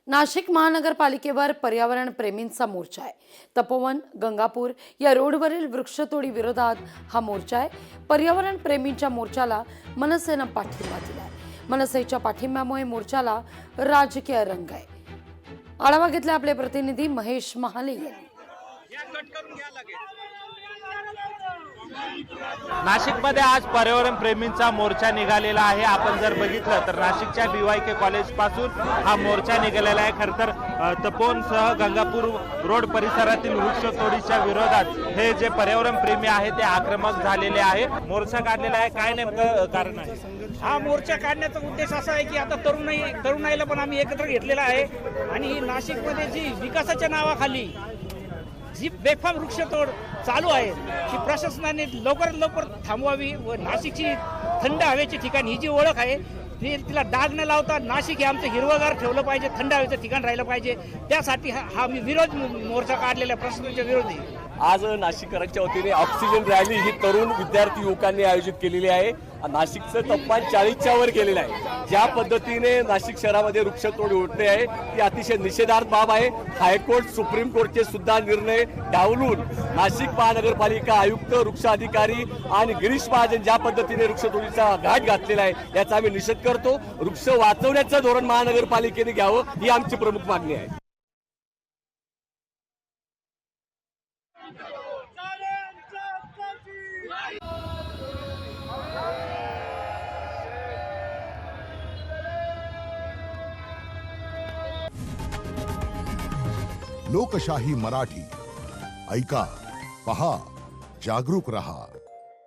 नाशिक महानगरपालिकेवर पर्यावरण प्रेमींचा मोर्चा आहे। तपोवन गंगापूर या रोडवरील वृक्षतोडी विरोधात हा मोर्चा आहे। पर्यावरण प्रेमींच्या मोर्चाला मनसेनं पाठिंबा दिलाय। मनसेच्या पाठिंब्यामुळे मोर्चाला राजकीय रंग आहे। आढावा घेतला आपले प्रतिनिधी महेश महाले यांनी। नाशिकमध्ये आज पर्यावरण प्रेमींचा मोर्चा निघालेला आहे। आपण जर बघितलं तर नाशिकच्या BYK कॉलेज पासून हा मोर्चा निघालेला आहे। खरं तर तपोवनसह गंगापूर रोड परिसरातील वृक्षतोडीच्या विरोधात हे जे पर्यावरण प्रेमी आहे ते आक्रमक झालेले आहे। मोर्चा काढलेला आहे, काय नेमकं कारण आहे? हा मोर्चा काढण्याचा उद्देश असा आहे की आता तरुणाईला पण आम्ही एकत्र घेतलेला आहे आणि नाशिकमध्ये जी विकासाच्या नावाखाली जी बेफाम वृक्षतोड चालू आहे ती प्रशासनाने लवकरात लवकर थांबवावी व नाशिकची थंड हवेची ठिकाण ही जी ओळख आहे तिला डाग न लावता नाशिक हे आमचं हिरवगार ठेवलं पाहिजे, थंड हवेचं ठिकाण राहिलं पाहिजे। त्यासाठी हा मी विरोध मोर्चा काढलेला प्रशासनाच्या विरोधी। आज नाशिककरांच्या वतीने ऑक्सिजन रॅली ही तरुण विद्यार्थी युवकांनी आयोजित केलेली आहे। नाशिकचं तापमान 40च्या वर गेलेलं आहे। ज्या पद्धतीने नाशिक शहरामध्ये वृक्षतोड होते आहे ती अतिशय निषेधार्ह बाब आहे। हायकोर्ट सुप्रीम कोर्टचे सुद्धा निर्णय डावलून नाशिक महानगरपालिका आयुक्त, वृक्ष अधिकारी आणि गिरीश महाजन ज्या पद्धतीने वृक्षतोडीचा घाट घातलेला आहे याचा आम्ही निषेध करतो। वृक्ष वाचवण्याचं धोरण महानगरपालिकेने घ्यावं ही आमची प्रमुख मागणी आहे। लोकशाही मराठी ऐका, पहा, जागरूक रहा।